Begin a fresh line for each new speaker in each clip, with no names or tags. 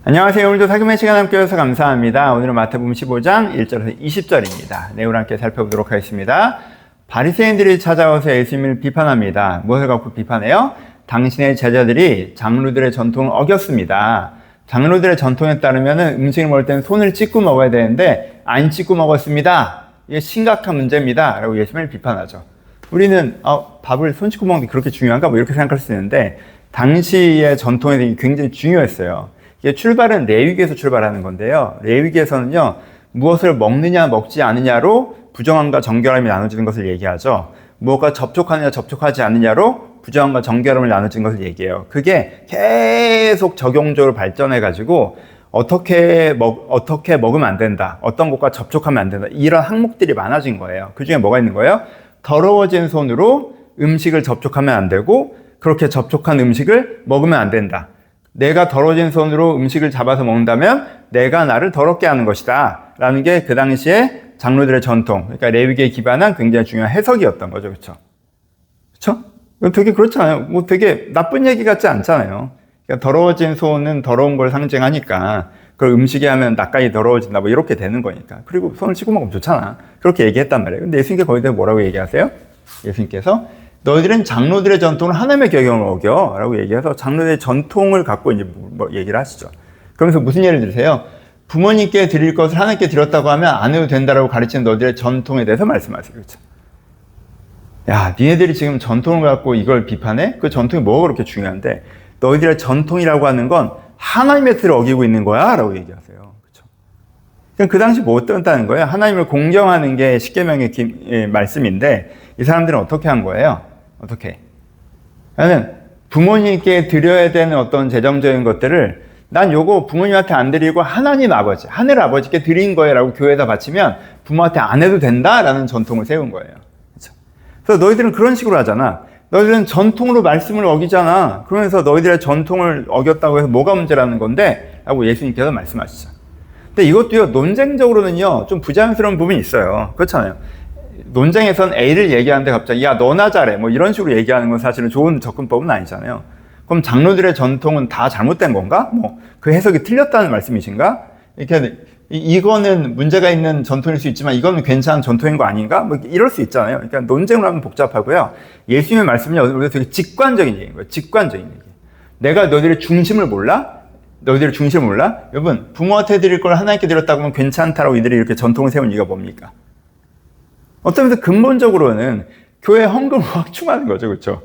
안녕하세요. 오늘도 사금의 시간 함께 해주셔서 감사합니다. 오늘은 마태복음 15장 1절에서 20절입니다. 내용을 함께 살펴보도록 하겠습니다. 바리새인들이 찾아와서 예수님을 비판합니다. 무엇을 갖고 비판해요? 당신의 제자들이 장로들의 전통을 어겼습니다. 장로들의 전통에 따르면 음식을 먹을 때는 손을 씻고 먹어야 되는데 안 씻고 먹었습니다. 이게 심각한 문제입니다. 라고 예수님을 비판하죠. 우리는 밥을 손 씻고 먹는 게 그렇게 중요한가? 이렇게 생각할 수 있는데 당시의 전통에 대해 굉장히 중요했어요. 이게 출발은 레위기에서 출발하는 건데요. 레위기에서는요, 무엇을 먹느냐 먹지 않느냐로 부정함과 정결함이 나눠지는 것을 얘기하죠. 무엇과 접촉하느냐 접촉하지 않느냐로 부정함과 정결함을 나눠지는 것을 얘기해요. 그게 계속 적용적으로 발전해가지고 어떻게 먹으면 안 된다, 어떤 것과 접촉하면 안 된다, 이런 항목들이 많아진 거예요. 그 중에 뭐가 있는 거예요? 더러워진 손으로 음식을 접촉하면 안 되고 그렇게 접촉한 음식을 먹으면 안 된다. 내가 더러워진 손으로 음식을 잡아서 먹는다면 내가 나를 더럽게 하는 것이다 라는 게 그 당시에 장로들의 전통, 그러니까 레위기에 기반한 굉장히 중요한 해석이었던 거죠. 그렇죠? 그렇죠? 되게 그렇잖아요. 되게 나쁜 얘기 같지 않잖아요. 그러니까 더러워진 손은 더러운 걸 상징하니까 그걸 음식에 하면 나까지 더러워진다 이렇게 되는 거니까. 그리고 손을 씻고 먹으면 좋잖아. 그렇게 얘기했단 말이에요. 근데 예수님께서 거기다 뭐라고 얘기하세요? 예수님께서 너희들은 장로들의 전통을 하나님의 경영을 어겨 라고 얘기해서 장로들의 전통을 갖고 이제 얘기를 하시죠. 그러면서 무슨 예를 들으세요? 부모님께 드릴 것을 하나님께 드렸다고 하면 안 해도 된다라고 가르치는 너희들의 전통에 대해서 말씀하세요. 그렇죠? 야, 니네들이 지금 전통을 갖고 이걸 비판해? 그 전통이 뭐가 그렇게 중요한데 너희들의 전통이라고 하는 건 하나님의 틀을 어기고 있는 거야 라고 얘기하세요. 그렇죠? 그럼 그 당시 뭐 어떻다는 거예요? 하나님을 공경하는 게 십계명의 말씀인데 이 사람들은 어떻게 한 거예요? 어떻게? 나는 부모님께 드려야 되는 어떤 재정적인 것들을 난 요거 부모님한테 안 드리고 하나님 아버지, 하늘 아버지께 드린 거예요 라고 교회에다 바치면 부모한테 안 해도 된다라는 전통을 세운 거예요. 그렇죠? 그래서 너희들은 그런 식으로 하잖아. 너희들은 전통으로 말씀을 어기잖아. 그러면서 너희들의 전통을 어겼다고 해서 뭐가 문제라는 건데? 라고 예수님께서 말씀하시죠. 근데 이것도요, 논쟁적으로는요, 좀 부자연스러운 부분이 있어요. 그렇잖아요. 논쟁에선 A를 얘기하는데 갑자기 야 너나 잘해 이런 식으로 얘기하는 건 사실은 좋은 접근법은 아니잖아요. 그럼 장로들의 전통은 다 잘못된 건가? 그 해석이 틀렸다는 말씀이신가? 이렇게 이거는 문제가 있는 전통일 수 있지만 이거는 괜찮은 전통인 거 아닌가? 이럴 수 있잖아요. 그러니까 논쟁을 하면 복잡하고요. 예수님의 말씀은요, 우리가 되게 직관적인 얘기인 거예요. 직관적인 얘기. 내가 너희들의 중심을 몰라? 너희들의 중심을 몰라? 여러분, 부모한테 드릴 걸 하나님께 드렸다고 하면 괜찮다라고 이들이 이렇게 전통을 세운 이유가 뭡니까? 어떤 면에서 근본적으로는 교회 헌금을 확충하는 거죠. 그렇죠?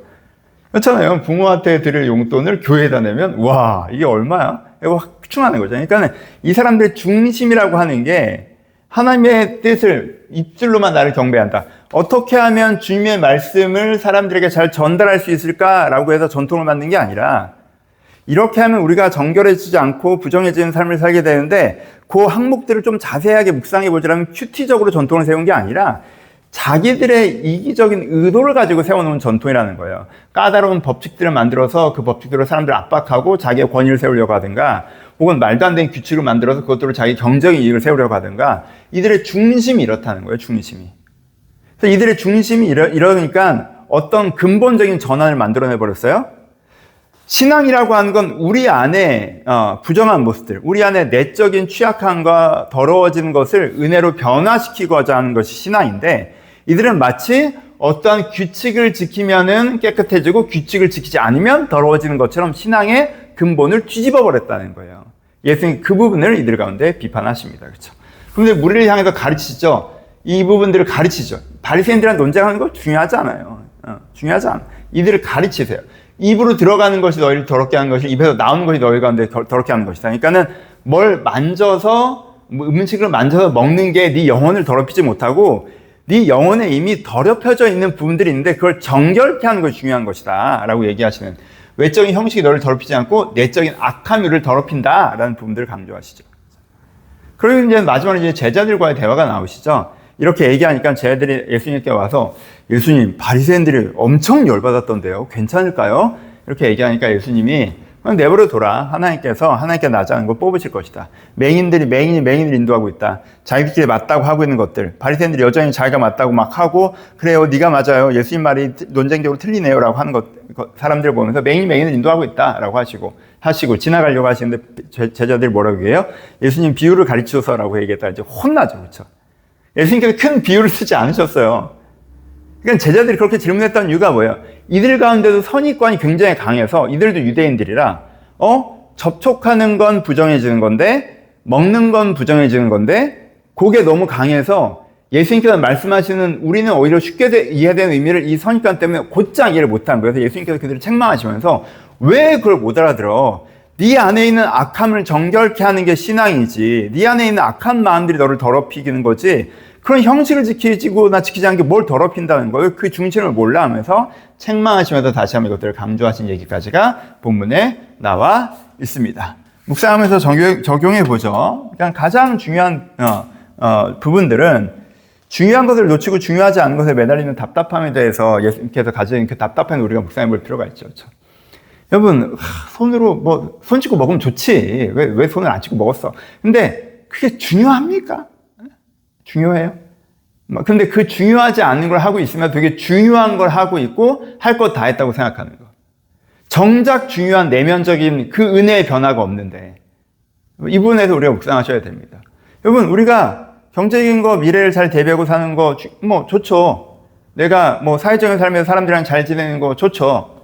그렇잖아요. 부모한테 드릴 용돈을 교회에다 내면 와 이게 얼마야? 이거 확충하는 거죠. 그러니까 이 사람들의 중심이라고 하는 게 하나님의 뜻을 입술로만 나를 경배한다. 어떻게 하면 주님의 말씀을 사람들에게 잘 전달할 수 있을까라고 해서 전통을 만든 게 아니라 이렇게 하면 우리가 정결해지지 않고 부정해지는 삶을 살게 되는데 그 항목들을 좀 자세하게 묵상해 보자면 큐티적으로 전통을 세운 게 아니라 자기들의 이기적인 의도를 가지고 세워놓은 전통이라는 거예요. 까다로운 법칙들을 만들어서 그 법칙들로 사람들을 압박하고 자기의 권위를 세우려고 하든가 혹은 말도 안 되는 규칙을 만들어서 그것들로 자기 경제적인 이익을 세우려고 하든가 이들의 중심이 이렇다는 거예요. 중심이. 그래서 이들의 중심이 이러니까 어떤 근본적인 전환을 만들어내버렸어요. 신앙이라고 하는 건 우리 안에 부정한 모습들, 우리 안에 내적인 취약함과 더러워지는 것을 은혜로 변화시키고자 하는 것이 신앙인데 이들은 마치 어떠한 규칙을 지키면은 깨끗해지고 규칙을 지키지 않으면 더러워지는 것처럼 신앙의 근본을 뒤집어 버렸다는 거예요. 예수님 그 부분을 이들 가운데 비판하십니다. 그렇죠? 그런데 우리를 향해서 가르치죠. 이 부분들을 가르치죠. 바리새인들이랑 논쟁하는 거 중요하지 않아요. 중요하지 않아. 이들을 가르치세요. 입으로 들어가는 것이 너희를 더럽게 하는 것이 입에서 나오는 것이 너희 가운데 더럽게 하는 것이다. 그러니까는 뭘 만져서 음식을 만져서 먹는 게 네 영혼을 더럽히지 못하고 네 영혼에 이미 더럽혀져 있는 부분들이 있는데 그걸 정결케 하는 것이 중요한 것이다 라고 얘기하시는 외적인 형식이 너를 더럽히지 않고 내적인 악함이 우리를 더럽힌다 라는 부분들을 강조하시죠. 그리고 이제 마지막으로 이제 제자들과의 대화가 나오시죠. 이렇게 얘기하니까 제자들이 예수님께 와서 예수님 바리새인들이 엄청 열받았던데요. 괜찮을까요? 이렇게 얘기하니까 예수님이 그냥 내버려 둬라. 하나님께 낫지 걸 뽑으실 것이다. 맹인을 인도하고 있다. 자기들끼리 맞다고 하고 있는 것들. 바리새인들이 여전히 자기가 맞다고 막 하고 그래요. 네가 맞아요. 예수님 말이 논쟁적으로 틀리네요. 라고 하는 사람들을 보면서 맹인을 인도하고 있다. 라고 하시고 지나가려고 하시는데 제자들이 뭐라고 해요? 예수님 비유를 가르쳐서라고 얘기했다 이제 혼나죠. 그렇죠? 예수님께서 큰 비유를 쓰지 않으셨어요. 그러니까 제자들이 그렇게 질문했던 이유가 뭐예요? 이들 가운데도 선입관이 굉장히 강해서 이들도 유대인들이라 접촉하는 건 부정해지는 건데 먹는 건 부정해지는 건데 그게 너무 강해서 예수님께서 말씀하시는 우리는 오히려 쉽게 이해되는 의미를 이 선입관 때문에 곧장 이해를 못한 거예요. 그래서 예수님께서 그들을 책망하시면서 왜 그걸 못 알아들어? 네 안에 있는 악함을 정결케 하는 게 신앙이지. 네 안에 있는 악한 마음들이 너를 더럽히는 거지. 그런 형식을 지키지고나 지키지 않은 게 뭘 더럽힌다는 거예요. 그 중심을 몰라 하면서 책망하시면서 다시 한번 이것들을 강조하신 얘기까지가 본문에 나와 있습니다. 묵상하면서 적용해 보죠. 그러니까 가장 중요한 부분들은 중요한 것을 놓치고 중요하지 않은 것에 매달리는 답답함에 대해서 예수님께서 가진 그 답답함을 우리가 묵상해 볼 필요가 있죠. 그렇죠? 여러분, 손으로 손 씻고 먹으면 좋지. 왜 손을 안 씻고 먹었어? 근데 그게 중요합니까? 중요해요? 근데 그 중요하지 않은 걸 하고 있으면 되게 중요한 걸 하고 있고 할 것 다 했다고 생각하는 거. 정작 중요한 내면적인 그 은혜의 변화가 없는데 이 부분에서 우리가 묵상하셔야 됩니다. 여러분, 우리가 경제적인 거, 미래를 잘 대비하고 사는 거 좋죠. 내가 사회적인 삶에서 사람들이랑 잘 지내는 거 좋죠.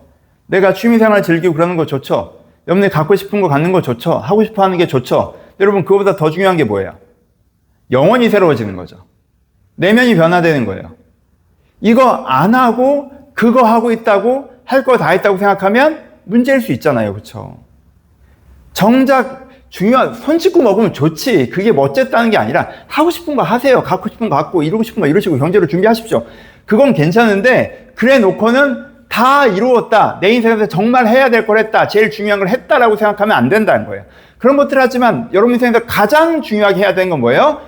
내가 취미생활 즐기고 그러는 거 좋죠. 여러분이 갖고 싶은 거 갖는 거 좋죠. 하고 싶어 하는 게 좋죠. 여러분, 그거보다 더 중요한 게 뭐예요? 영혼이 새로워지는 거죠. 내면이 변화되는 거예요. 이거 안 하고 그거 하고 있다고 할 거 다 했다고 생각하면 문제일 수 있잖아요. 그렇죠? 정작 손 씻고 먹으면 좋지. 그게 멋졌다는 게 아니라 하고 싶은 거 하세요. 갖고 싶은 거 갖고 이루고 싶은 거 이루시고 경제로 준비하십시오. 그건 괜찮은데 그래 놓고는 다 이루었다. 내 인생에서 정말 해야 될 걸 했다. 제일 중요한 걸 했다라고 생각하면 안 된다는 거예요. 그런 것들을 하지만 여러분 인생에서 가장 중요하게 해야 되는 건 뭐예요?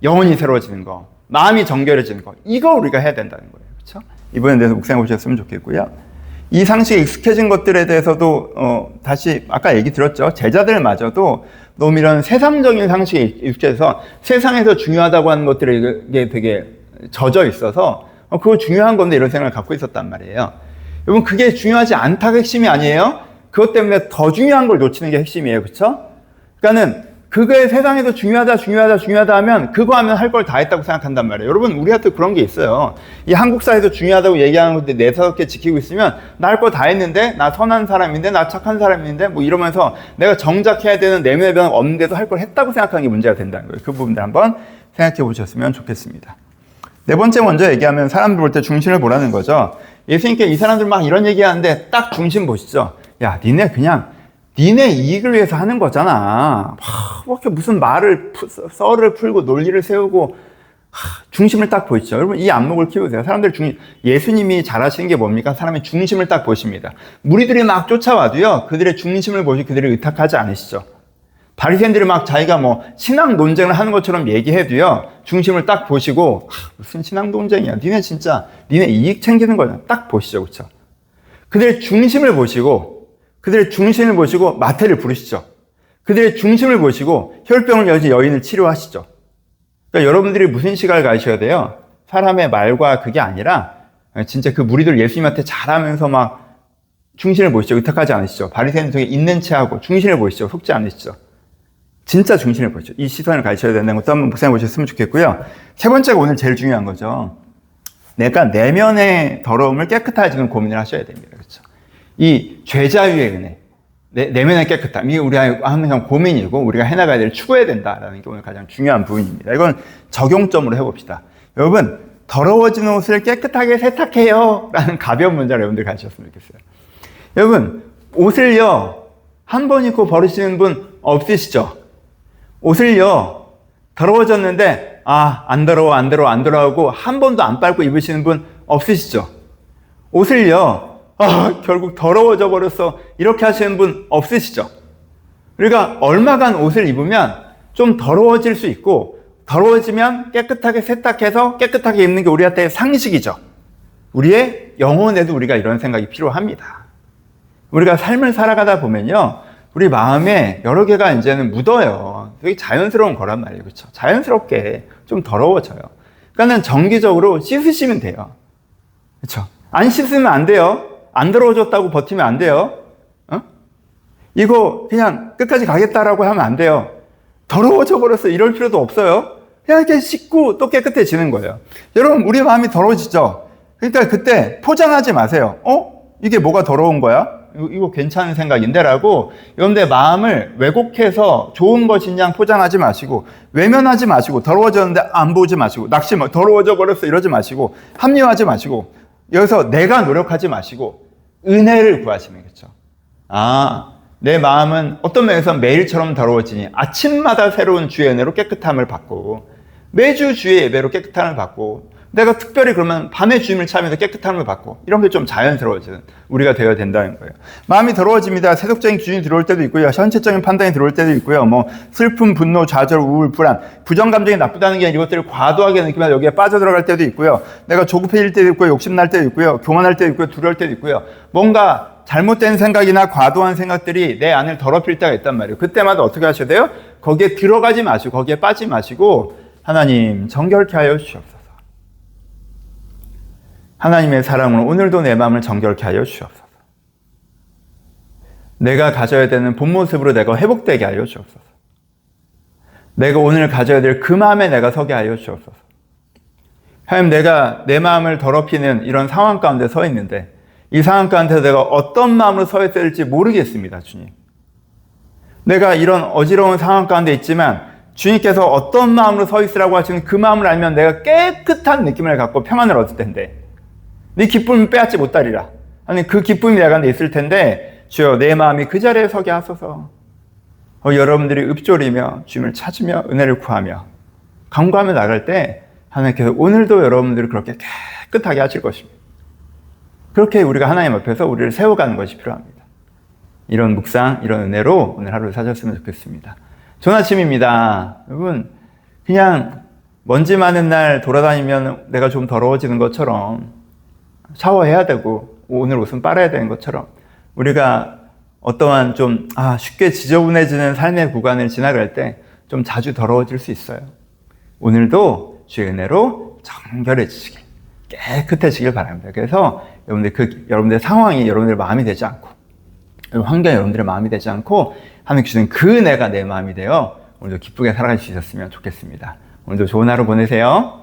영혼이 새로워지는 거. 마음이 정결해지는 거. 이거 우리가 해야 된다는 거예요. 그렇죠? 이번에 대해서 묵상해 보셨으면 좋겠고요. 이 상식에 익숙해진 것들에 대해서도 다시 아까 얘기 들었죠. 제자들마저도 너무 이런 세상적인 상식에 익숙해서 세상에서 중요하다고 하는 것들에 되게 젖어 있어서 그거 중요한 건데 이런 생각을 갖고 있었단 말이에요. 여러분, 그게 중요하지 않다가 핵심이 아니에요. 그것 때문에 더 중요한 걸 놓치는 게 핵심이에요. 그렇죠? 그러니까는 그게 세상에서 중요하다 하면 그거 하면 할 걸 다 했다고 생각한단 말이에요. 여러분, 우리한테 그런 게 있어요. 이 한국 사회에서 중요하다고 얘기하는 건데 4-5개 지키고 있으면 나 할 거 다 했는데, 나 선한 사람인데, 나 착한 사람인데 이러면서 내가 정작 해야 되는 내면의 변화가 없는데도 할 걸 했다고 생각하는 게 문제가 된다는 거예요. 그 부분들 한번 생각해 보셨으면 좋겠습니다. 네 번째 먼저 얘기하면 사람들 볼 때 중심을 보라는 거죠. 예수님께 이 사람들 막 이런 얘기하는데 딱 중심 보시죠. 야, 니네 이익을 위해서 하는 거잖아. 이렇게 무슨 썰을 풀고 논리를 세우고 중심을 딱 보시죠. 여러분, 이 안목을 키우세요. 사람들 예수님이 잘하시는 게 뭡니까? 사람의 중심을 딱 보십니다. 무리들이 막 쫓아와도요, 그들의 중심을 보시 그들을 의탁하지 않으시죠. 바리새인들이 막 자기가 신앙 논쟁을 하는 것처럼 얘기해도요, 중심을 딱 보시고 무슨 신앙 논쟁이야. 니네 이익 챙기는 거잖아. 딱 보시죠. 그렇죠? 그들의 중심을 보시고 마태를 부르시죠. 그들의 중심을 보시고 혈병을 여신 여인을 치료하시죠. 그러니까 여러분들이 무슨 시각을 가지셔야 돼요? 사람의 말과 그게 아니라 진짜 그 무리들 예수님한테 잘하면서 막 중심을 보시죠. 의탁하지 않으시죠. 바리새인 중에 있는 체하고 중심을 보시죠. 속지 않으시죠. 진짜 중심을 보시죠. 이 시선을 가지셔야 된다는 것도 한번 묵상해 보셨으면 좋겠고요. 세 번째가 오늘 제일 중요한 거죠. 내가 내면의 더러움을 깨끗하게 지금 고민을 하셔야 됩니다. 그렇죠? 이 죄자유의 은혜, 내면의 깨끗함, 이게 우리 항상 고민이고 우리가 해나가야 될 추구해야 된다라는 게 오늘 가장 중요한 부분입니다. 이건 적용점으로 해봅시다. 여러분, 더러워진 옷을 깨끗하게 세탁해요 라는 가벼운 문제를 여러분들 가지셨으면 좋겠어요. 여러분, 옷을요 한 번 입고 버리시는 분 없으시죠? 옷을요 더러워졌는데 안 더러워 하고 한 번도 안 빨고 입으시는 분 없으시죠? 옷을요 결국 더러워져 버렸어 이렇게 하시는 분 없으시죠? 우리가 얼마간 옷을 입으면 좀 더러워질 수 있고 더러워지면 깨끗하게 세탁해서 깨끗하게 입는 게 우리한테 상식이죠. 우리의 영혼에도 우리가 이런 생각이 필요합니다. 우리가 삶을 살아가다 보면요 우리 마음에 여러 개가 이제는 묻어요. 되게 자연스러운 거란 말이에요. 그렇죠? 자연스럽게 좀 더러워져요. 그러니까 정기적으로 씻으시면 돼요. 그렇죠? 안 씻으면 안 돼요. 안 더러워졌다고 버티면 안 돼요. 이거 그냥 끝까지 가겠다라고 하면 안 돼요. 더러워져 버렸어. 이럴 필요도 없어요. 그냥 이렇게 씻고 또 깨끗해지는 거예요. 여러분, 우리 마음이 더러워지죠? 그러니까 그때 포장하지 마세요. 이게 뭐가 더러운 거야? 이거 괜찮은 생각인데? 라고 여러분들 마음을 왜곡해서 좋은 것인 양 포장하지 마시고, 외면하지 마시고, 더러워졌는데 안 보지 마시고, 더러워져 버렸어 이러지 마시고, 합리화하지 마시고, 여기서 내가 노력하지 마시고 은혜를 구하시면겠죠. 내 마음은 어떤 면에서 매일처럼 더러워지니 아침마다 새로운 주의 은혜로 깨끗함을 받고, 매주 주의 예배로 깨끗함을 받고, 내가 특별히 그러면 밤에 주님을 찾으면서 깨끗함을 받고, 이런 게 좀 자연스러워지는 우리가 되어야 된다는 거예요. 마음이 더러워집니다. 세속적인 기준이 들어올 때도 있고요. 현실적인 판단이 들어올 때도 있고요. 슬픔, 분노, 좌절, 우울, 불안, 부정감정이 나쁘다는 게 아니라 이것들을 과도하게 느끼면서 여기에 빠져들어갈 때도 있고요. 내가 조급해질 때도 있고요. 욕심날 때도 있고요. 교만할 때도 있고요. 두려울 때도 있고요. 뭔가 잘못된 생각이나 과도한 생각들이 내 안을 더럽힐 때가 있단 말이에요. 그때마다 어떻게 하셔야 돼요? 거기에 들어가지 마시고, 거기에 빠지지 마시고, 하나님 정결케 하여 주시옵소서. 하나님의 사랑으로 오늘도 내 마음을 정결케 하여 주시옵소서. 내가 가져야 되는 본 모습으로 내가 회복되게 하여 주옵소서. 내가 오늘 가져야 될 그 마음에 내가 서게 하여 주옵소서. 하나님, 내가 내 마음을 더럽히는 이런 상황 가운데 서 있는데, 이 상황 가운데 내가 어떤 마음으로 서 있어야 될지 모르겠습니다, 주님. 내가 이런 어지러운 상황 가운데 있지만 주님께서 어떤 마음으로 서 있으라고 하시는 그 마음을 알면 내가 깨끗한 느낌을 갖고 평안을 얻을 텐데, 네 기쁨을 빼앗지 못하리라. 아니, 그 기쁨이 내 안에 있을 텐데, 주여 내 마음이 그 자리에 서게 하소서. 여러분들이 읊조리며 주님을 찾으며 은혜를 구하며 간구하며 나갈 때 하나님께서 오늘도 여러분들을 그렇게 깨끗하게 하실 것입니다. 그렇게 우리가 하나님 앞에서 우리를 세워가는 것이 필요합니다. 이런 묵상, 이런 은혜로 오늘 하루를 사셨으면 좋겠습니다. 좋은 아침입니다. 여러분, 그냥 먼지 많은 날 돌아다니면 내가 좀 더러워지는 것처럼, 샤워해야 되고 오늘 옷은 빨아야 되는 것처럼, 우리가 어떠한 좀 쉽게 지저분해지는 삶의 구간을 지나갈 때 좀 자주 더러워질 수 있어요. 오늘도 주의 은혜로 정결해지시길, 깨끗해지길 바랍니다. 그래서 여러분들의 상황이 여러분들의 마음이 되지 않고, 환경이 여러분들의 마음이 되지 않고, 하나님 주시는 그 은혜가 내 마음이 되어 오늘도 기쁘게 살아갈 수 있었으면 좋겠습니다. 오늘도 좋은 하루 보내세요.